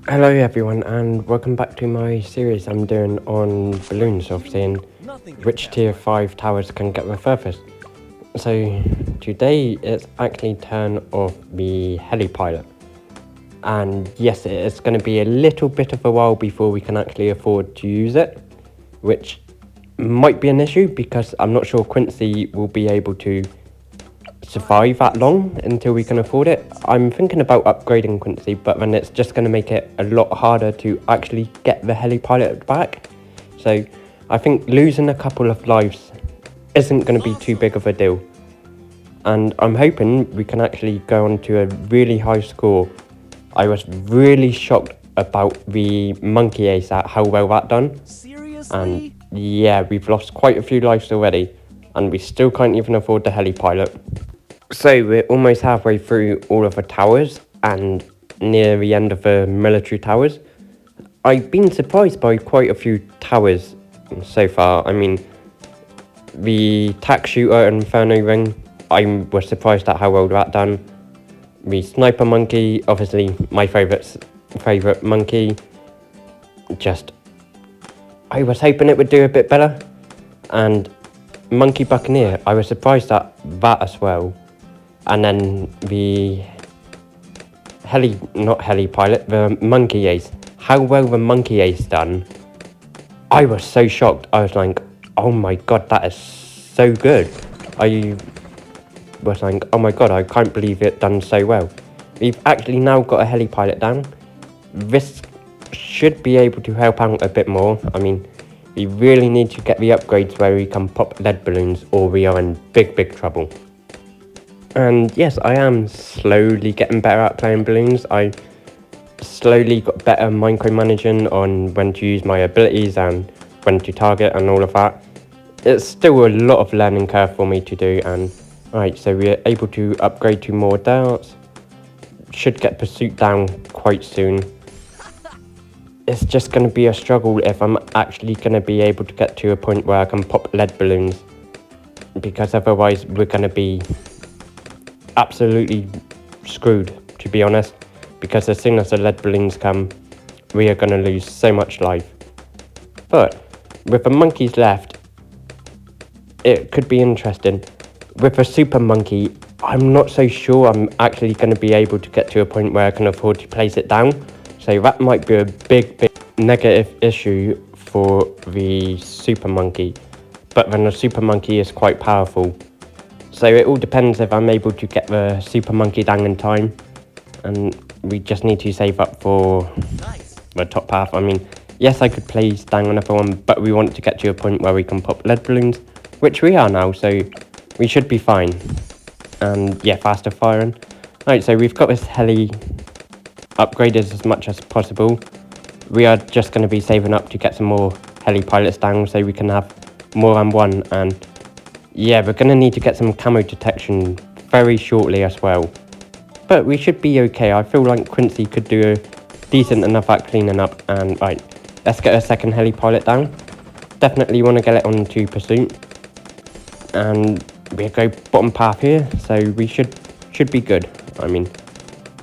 Hello everyone and welcome back to my series I'm doing on balloons of seeing which tier 5 towers can get refurbished. So today it's actually turn of the Heli Pilot, and yes, it's going to be a little bit of a while before we can actually afford to use it, which might be an issue because I'm not sure Quincy will be able to survive that long until we can afford it. I'm thinking about upgrading Quincy, but then it's just going to make it a lot harder to actually get the Heli Pilot back. So I think losing a couple of lives isn't going to be too big of a deal. And I'm hoping we can actually go on to a really high score. I was really shocked about the monkey ace at how well that done. Seriously? And yeah, we've lost quite a few lives already, and we still can't even afford the Heli Pilot. So we're almost halfway through all of the towers and near the end of the military towers. I've been surprised by quite a few towers so far. I mean, the tack shooter and Inferno ring, I was surprised at how well that done. The sniper monkey, obviously my favourite monkey. I was hoping it would do a bit better. And monkey buccaneer, I was surprised at that as well. And then the not Heli Pilot, the monkey ace. How well the monkey ace done, I was so shocked. I was like, oh my god, that is so good. I was like, oh my god, I can't believe it done so well. We've actually now got a Heli Pilot down. This should be able to help out a bit more. I mean, we really need to get the upgrades where we can pop lead balloons, or we are in big trouble. And yes, I am slowly getting better at playing balloons. I slowly got better micromanaging on when to use my abilities and when to target and all of that. It's still a lot of learning curve for me to do. And right, so we're able to upgrade to more darts. Should get pursuit down quite soon. It's just going to be a struggle if I'm actually going to be able to get to a point where I can pop lead balloons, because otherwise we're going to be absolutely screwed, to be honest, because as soon as the lead balloons come, we are going to lose so much life. But with the monkeys left, it could be interesting. With a super monkey, I'm not so sure I'm actually going to be able to get to a point where I can afford to place it down. So that might be a big negative issue for the super monkey. But then the super monkey is quite powerful. So it all depends if I'm able to get the super monkey down in time. And we just need to save up for the top path. I mean, yes, I could place down another one, but we want to get to a point where we can pop lead balloons, which we are now, so we should be fine. And yeah, faster firing. Right, so we've got this heli upgraded as much as possible. We are just going to be saving up to get some more heli pilots down so we can have more than one. And yeah, we're going to need to get some camo detection very shortly as well. But we should be okay. I feel like Quincy could do a decent enough at cleaning up. And right, let's get a second heli pilot down. Definitely want to get it onto pursuit. And we go bottom path here, so we should be good. I mean,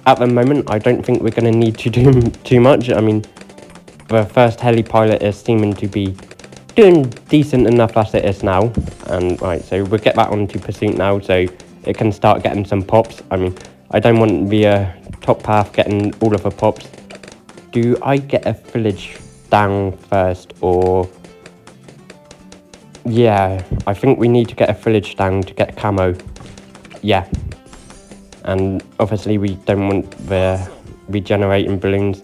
at the moment, I don't think we're going to need to do too much. I mean, the first heli pilot is seeming to be doing decent enough as it is now. And right, so we'll get that onto pursuit now, so it can start getting some pops. I mean, I don't want the top path getting all of the pops. Do I get a village down first, or... Yeah, I think we need to get a village down to get camo. Yeah. And obviously we don't want the regenerating balloons.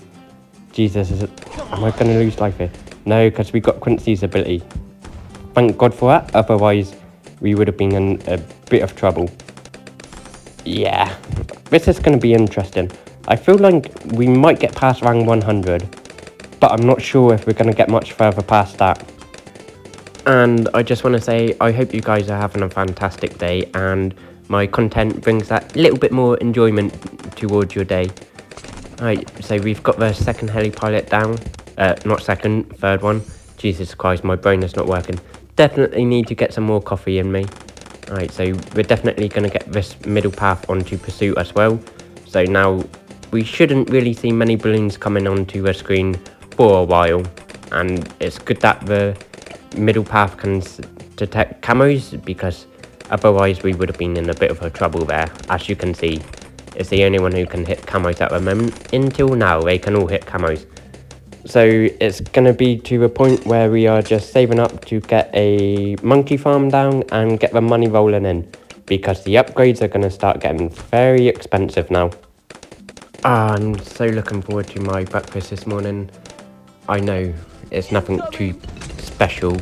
Jesus, am I going to lose life here? No, because we got Quincy's ability. Thank God for that, otherwise we would have been in a bit of trouble. Yeah, this is going to be interesting. I feel like we might get past rank 100, but I'm not sure if we're going to get much further past that. And I just want to say, I hope you guys are having a fantastic day, and my content brings that little bit more enjoyment towards your day. Right, so we've got the second heli pilot down. Not second, third one. Jesus Christ, my brain is not working. Definitely need to get some more coffee in me. Right, so we're definitely going to get this middle path onto pursuit as well. So now we shouldn't really see many balloons coming onto a screen for a while, and it's good that the middle path can detect camos, because otherwise we would have been in a bit of a trouble there. As you can see, it's the only one who can hit camos at the moment. Until now, they can all hit camos. So it's going to be to a point where we are just saving up to get a monkey farm down and get the money rolling in, because the upgrades are going to start getting very expensive now. I'm so looking forward to my breakfast this morning. I know it's nothing too special,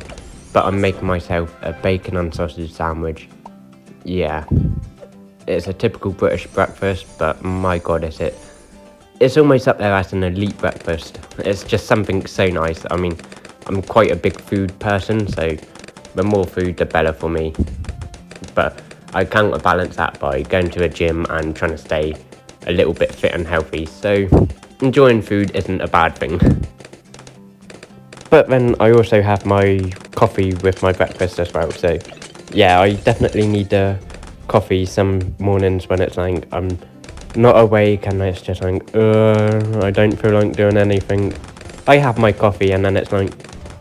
but I'm making myself a bacon and sausage sandwich. Yeah, it's a typical British breakfast, but my god, is it. It's almost up there as an elite breakfast. It's just something so nice. I mean, I'm quite a big food person, so the more food, the better for me. But I counterbalance that by going to a gym and trying to stay a little bit fit and healthy. So enjoying food isn't a bad thing. But then I also have my coffee with my breakfast as well. So yeah, I definitely need the coffee some mornings when it's like I'm not awake and it's just like, I don't feel like doing anything. I have my coffee and then it's like,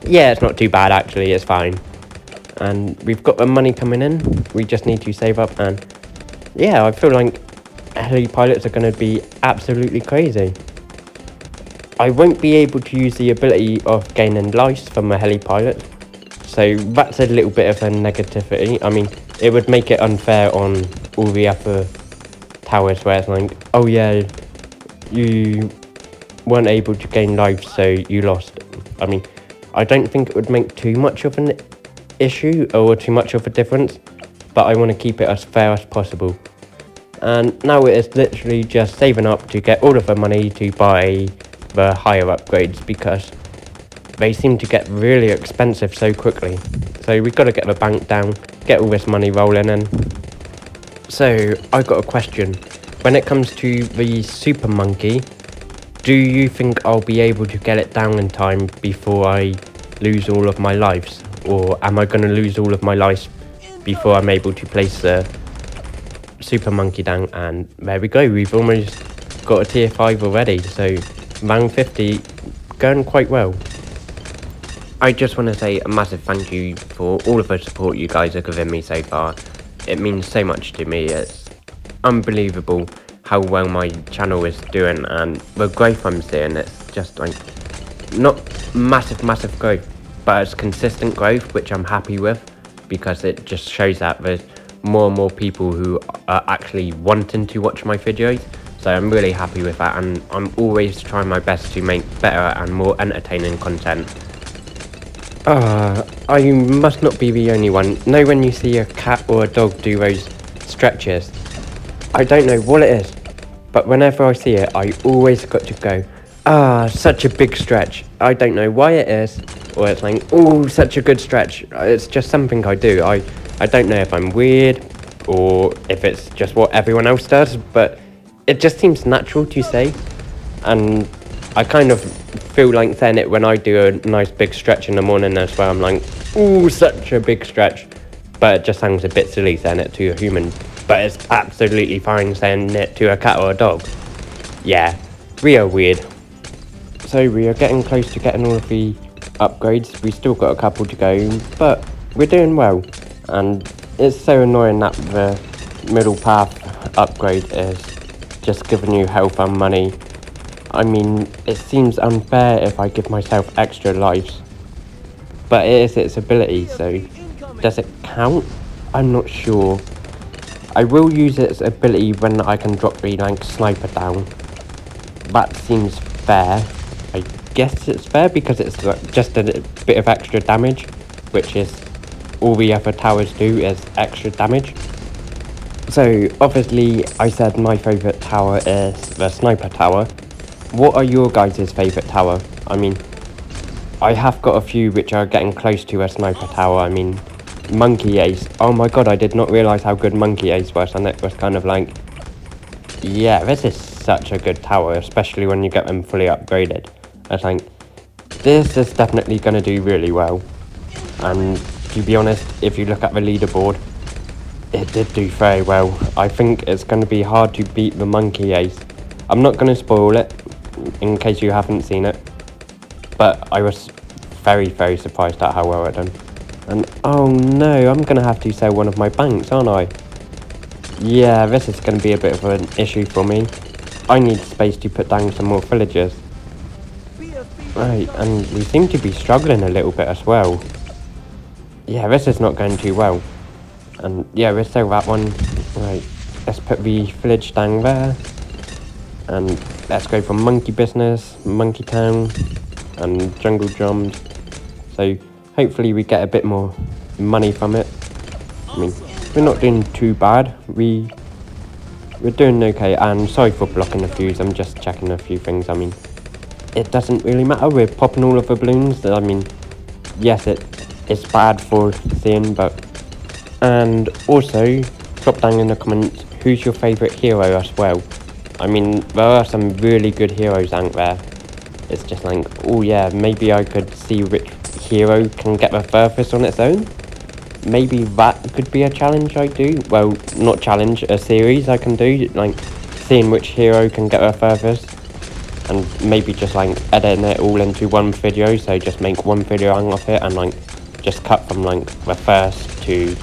yeah, it's not too bad actually, it's fine. And we've got the money coming in, we just need to save up, and yeah, I feel like Heli Pilots are going to be absolutely crazy. I won't be able to use the ability of gaining life from a Heli Pilot, so that's a little bit of a negativity. I mean, it would make it unfair on all the other towers where it's like, oh yeah, you weren't able to gain life, so you lost. I mean, I don't think it would make too much of an issue or too much of a difference, but I want to keep it as fair as possible. And now it is literally just saving up to get all of the money to buy the higher upgrades, because they seem to get really expensive so quickly. So we've got to get the bank down, get all this money rolling in. So I got a question. When it comes to the super monkey, do you think I'll be able to get it down in time before I lose all of my lives? Or am I going to lose all of my lives before I'm able to place the super monkey down? And there we go, we've almost got a tier 5 already, so round 50 going quite well. I just want to say a massive thank you for all of the support you guys have given me so far. It means so much to me. It's unbelievable how well my channel is doing, and the growth I'm seeing, it's just like not massive growth, but it's consistent growth, which I'm happy with, because it just shows that there's more and more people who are actually wanting to watch my videos. So I'm really happy with that, and I'm always trying my best to make better and more entertaining content. I must not be the only one. Know when you see a cat or a dog do those stretches? I don't know what it is, but whenever I see it, I always got to go, such a big stretch. I don't know why it is, or it's like, oh, such a good stretch. It's just something I do. I don't know if I'm weird, or if it's just what everyone else does, but it just seems natural to say, and I kind of feel like saying it when I do a nice big stretch in the morning as well. I'm like, ooh, such a big stretch, but it just sounds a bit silly saying it to a human, but it's absolutely fine saying it to a cat or a dog. Yeah, we are weird. So we are getting close to getting all of the upgrades. We still got a couple to go, but we're doing well, and it's so annoying that the middle path upgrade is just giving you health and money. I mean, it seems unfair if I give myself extra lives, but it is its ability, so does it count? I'm not sure. I will use its ability when I can drop the sniper down. That seems fair. I guess it's fair because it's just a bit of extra damage, which is all the other towers do is extra damage. So obviously I said my favourite tower is the sniper tower. What are your guys' favourite tower? I mean, I have got a few which are getting close to a sniper tower. I mean, Monkey Ace. Oh my god, I did not realise how good Monkey Ace was, and it was kind of like, yeah, this is such a good tower, especially when you get them fully upgraded. I think this is definitely going to do really well. And to be honest, if you look at the leaderboard, it did do very well. I think it's going to be hard to beat the Monkey Ace. I'm not going to spoil it, in case you haven't seen it. But I was very, very surprised at how well it done. And oh no, I'm going to have to sell one of my banks, aren't I? Yeah, this is going to be a bit of an issue for me. I need space to put down some more villagers. Right, and we seem to be struggling a little bit as well. Yeah, this is not going too well. And yeah, we'll sell that one. Right, let's put the village down there. And let's go for monkey business, monkey town, and jungle drums. So hopefully we get a bit more money from it. I mean, we're not doing too bad. We're doing okay. And sorry for blocking the fuse. I'm just checking a few things. I mean, it doesn't really matter. We're popping all of the balloons. I mean, yes, it's bad for seeing, but... And also, drop down in the comments who's your favourite hero as well. I mean, there are some really good heroes out there. It's just like, oh yeah, maybe I could see which hero can get the furthest on its own. Maybe that could be a challenge I do. Well, not challenge, a series I can do. Like, seeing which hero can get the furthest. And maybe just like editing it all into one video. So just make one video out of it and like just cut from like the first to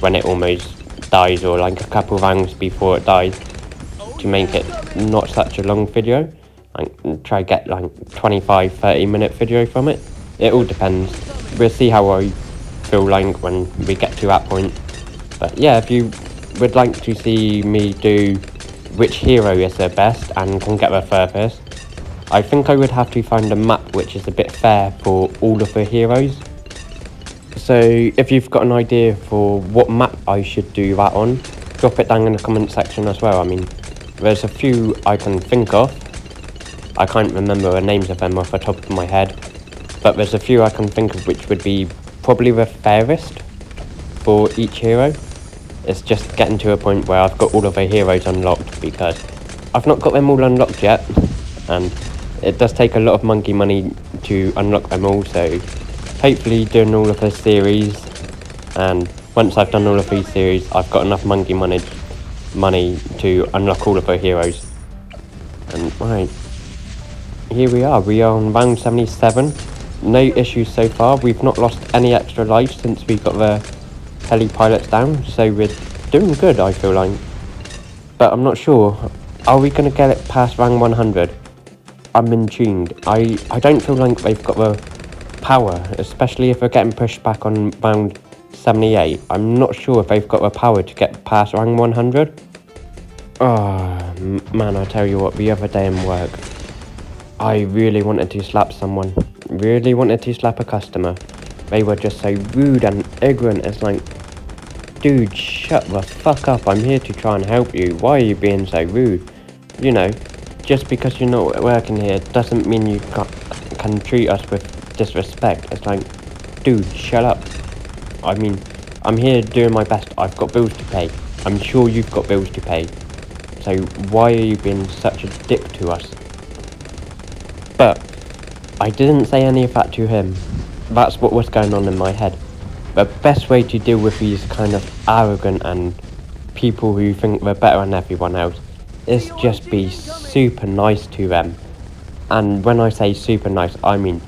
when it almost dies, or like a couple rounds before it dies, to make it not such a long video. Like try get like 25-30 minute video from it. It all depends. We'll see how I feel like when we get to that point. But yeah, if you would like to see me do which hero is the best and can get the furthest, I think I would have to find a map which is a bit fair for all of the heroes. So if you've got an idea for what map I should do that on, drop it down in the comment section as well. I mean, there's a few I can think of. I can't remember the names of them off the top of my head, but there's a few I can think of which would be probably the fairest for each hero. It's just getting to a point where I've got all of the heroes unlocked, because I've not got them all unlocked yet, and it does take a lot of monkey money to unlock them all. So hopefully doing all of this series, and once I've done all of these series, I've got enough monkey money to unlock all of the heroes. And right, here we are on round 77. No issues so far. We've not lost any extra lives since we got the Heli Pilots down, so we're doing good, I feel like. But I'm not sure, are we going to get it past round 100? I'm in tuned. I don't feel like they've got the power, especially if they're getting pushed back on round 78. I'm not sure if they've got the power to get past round 100. Oh man, I tell you what, the other day in work, I really wanted to slap someone. Really wanted to slap a customer. They were just so rude and ignorant. It's like, dude, shut the fuck up. I'm here to try and help you. Why are you being so rude? You know, just because you're not working here doesn't mean you can treat us with disrespect. It's like, dude, shut up. I mean, I'm here doing my best. I've got bills to pay. I'm sure you've got bills to pay. So why are you being such a dick to us? But I didn't say any of that to him. That's what was going on in my head. The best way to deal with these kind of arrogant and people who think they're better than everyone else is just be super nice to them. And when I say super nice, I mean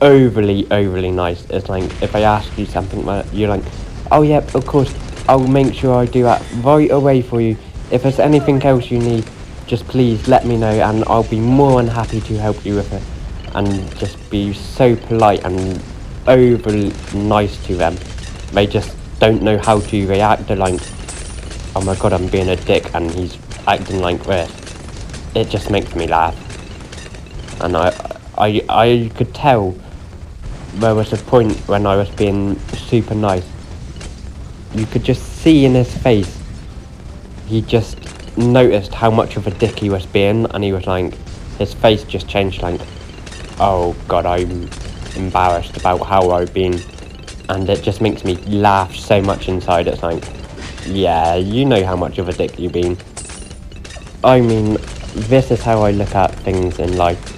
overly nice. It's like, if I ask you something, you're like, oh yeah, of course, I'll make sure I do that right away for you. If there's anything else you need, just please let me know, and I'll be more than happy to help you with it. And just be so polite and overly nice to them. They just don't know how to react. They're like, oh my god, I'm being a dick and he's acting like this. It just makes me laugh. And I could tell there was a point when I was being super nice. You could just see in his face, he just noticed how much of a dick he was being, and he was like, his face just changed, like, oh god, I'm embarrassed about how I've been. And it just makes me laugh so much inside. It's like, yeah, you know how much of a dick you've been. I mean, this is how I look at things in life.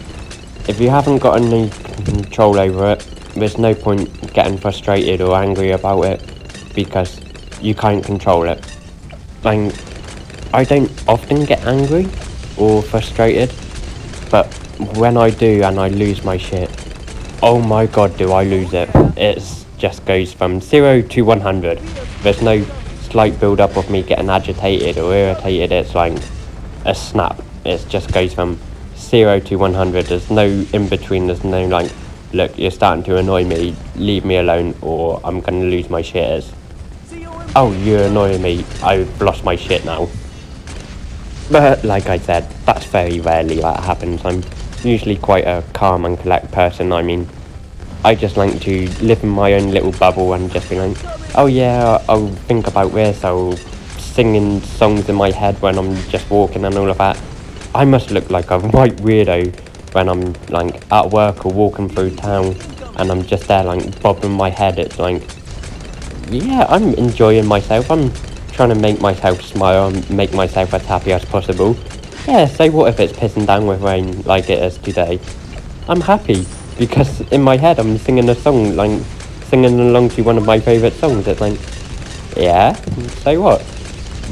If you haven't got any control over it, there's no point getting frustrated or angry about it, because you can't control it. Like, I don't often get angry, or frustrated. But when I do and I lose my shit, oh my god, do I lose it. It just goes from 0 to 100. There's no slight build up of me getting agitated or irritated. It's like a snap. It just goes from 0 to 100. There's no in between. There's no like, look, you're starting to annoy me, leave me alone, or I'm gonna lose my shit. It's, oh, you're annoying me, I've lost my shit now. But like I said, that's very rarely that happens. I'm usually quite a calm and collect person. I mean, I just like to live in my own little bubble and just be like, oh yeah, I'll think about this, I'll singing songs in my head when I'm just walking and all of that. I must look like a right weirdo when I'm like at work or walking through town and I'm just there like bobbing my head. It's like, yeah, I'm enjoying myself. I'm trying to make myself smile and make myself as happy as possible. Yeah, so what if it's pissing down with rain like it is today? I'm happy because in my head I'm singing a song, like singing along to one of my favourite songs. It's like, yeah, so what?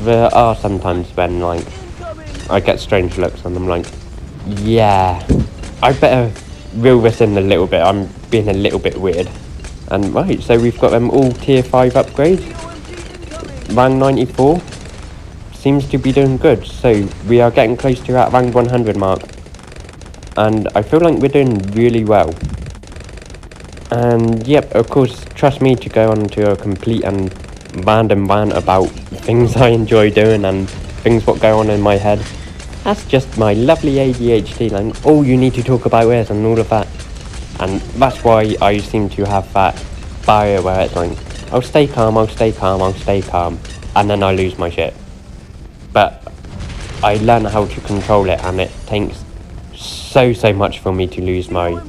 There are sometimes when like I get strange looks and I'm like, yeah, I better reel this in a little bit. I'm being a little bit weird. And right, so we've got them all tier 5 upgrades. Rank 94 seems to be doing good, so we are getting close to that rank 100 mark. And I feel like we're doing really well. And yep, of course, trust me to go on to a complete and random rant about things I enjoy doing and things what go on in my head. That's just my lovely ADHD, like, oh, you need to talk about this and all of that. And that's why I seem to have that barrier where it's like, I'll stay calm, I'll stay calm, I'll stay calm, and then I lose my shit. But I learn how to control it, and it takes so much for me to lose my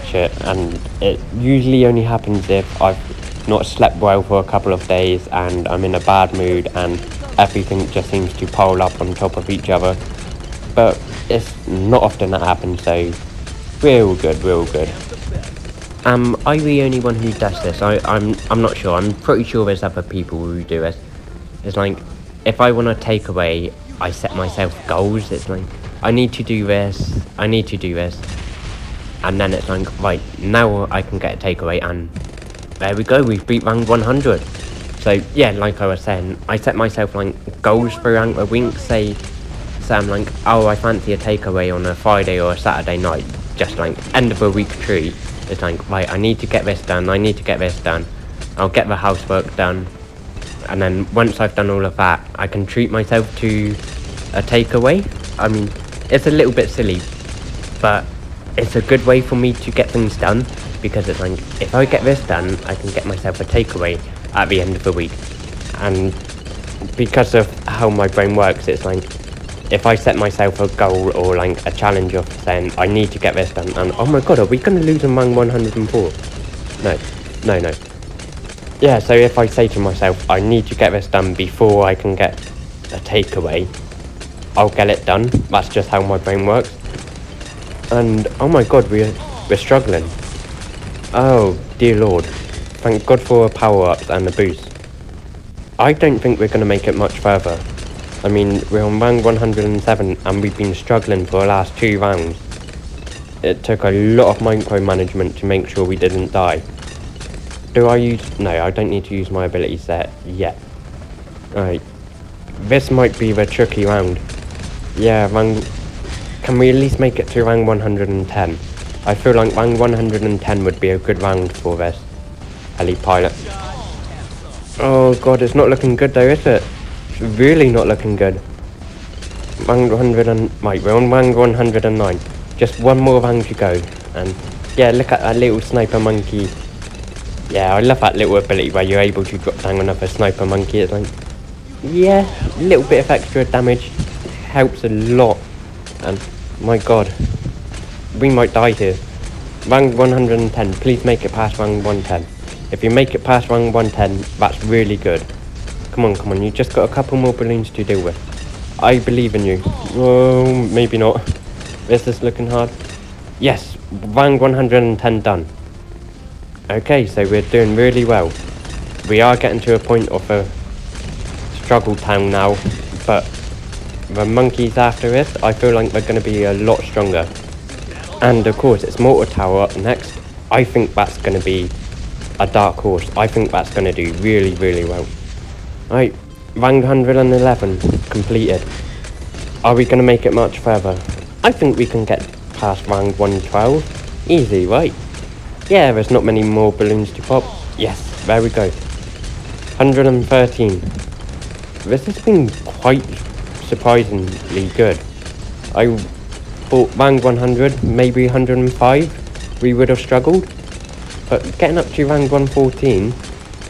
shit. And it usually only happens if I've not slept well for a couple of days and I'm in a bad mood and everything just seems to pile up on top of each other. But it's not often that happens, so real good, real good. Am I the only one who does this? I'm not sure. I'm pretty sure there's other people who do it. It's like, if I want to take away, I set myself goals. It's like, I need to do this, I need to do this. And then it's like, right, now I can get a takeaway, and there we go, we've beat rank 100. So yeah, like I was saying, I set myself like goals throughout a week. Say I'm like, oh, I fancy a takeaway on a Friday or a Saturday night, just like end of a week treat. It's like, right, I need to get this done, I need to get this done. I'll get the housework done. And then once I've done all of that, I can treat myself to a takeaway. I mean, it's a little bit silly, but it's a good way for me to get things done, because it's like, if I get this done, I can get myself a takeaway at the end of the week. And because of how my brain works, it's like, if I set myself a goal or like a challenge of saying, I need to get this done, and oh my god, are we going to lose in rank 104? No. Yeah, so if I say to myself, I need to get this done before I can get a takeaway, I'll get it done. That's just how my brain works. And oh my god, we're struggling. Oh dear lord. Thank god for power-ups and a boost. I don't think we're going to make it much further. I mean, we're on rank 107 and we've been struggling for the last 2 rounds. It took a lot of micromanagement to make sure we didn't die. Do I use... No, I don't need to use my ability set yet. Alright. This might be the tricky round. Yeah, can we at least make it to rank 110? I feel like rank 110 would be a good round for this Heli Pilot. Oh god, it's not looking good though, is it? It's really not looking good. Rank 100 and... Right, we're on rank 109. Just one more round to go. And yeah, look at that little sniper monkey. Yeah, I love that little ability where you're able to drop down another sniper monkey. It's like, yeah, a little bit of extra damage helps a lot. And my god, we might die here. Rank 110, please make it past rank 110. If you make it past rank 110, that's really good. Come on, you just got a couple more balloons to deal with. I believe in you. Oh, maybe not. This is looking hard. Yes, rank 110 done. Okay, so we're doing really well. We are getting to a point of a struggle town now, but the monkeys after this, I feel like they're going to be a lot stronger. And of course, it's Mortar Tower up next. I think that's going to be a dark horse. I think that's going to do really, really well. Right, rank 111 completed. Are we going to make it much further? I think we can get past rank 112. Easy, right? Yeah, there's not many more balloons to pop. Yes, there we go. 113. This has been quite surprisingly good. I thought rank 100, maybe 105, we would have struggled. But getting up to rank 114,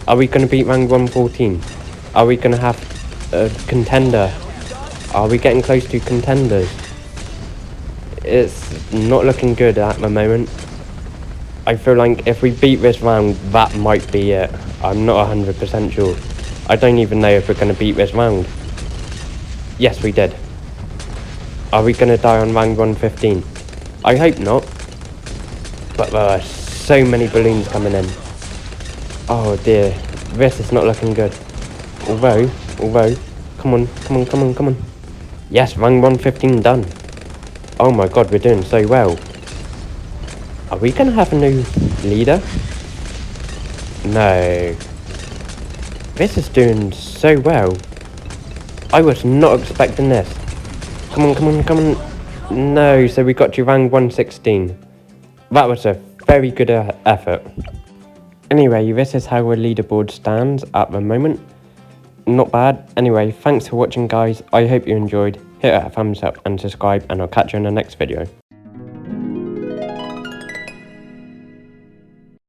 are we going to beat rank 114? Are we going to have a contender? Are we getting close to contenders? It's not looking good at the moment. I feel like if we beat this round, that might be it. I'm not 100% sure. I don't even know if we're going to beat this round. Yes, we did. Are we going to die on rank 115? I hope not. But there are so many balloons coming in. Oh dear. This is not looking good. Although, come on. Yes, rank 115 done. Oh my god, we're doing so well. Are we going to have a new leader? No. This is doing so well. I was not expecting this. Come on. No, so we got to rank 116. That was a very good effort. Anyway, this is how our leaderboard stands at the moment. Not bad. Anyway, thanks for watching guys. I hope you enjoyed. Hit a thumbs up and subscribe, and I'll catch you in the next video.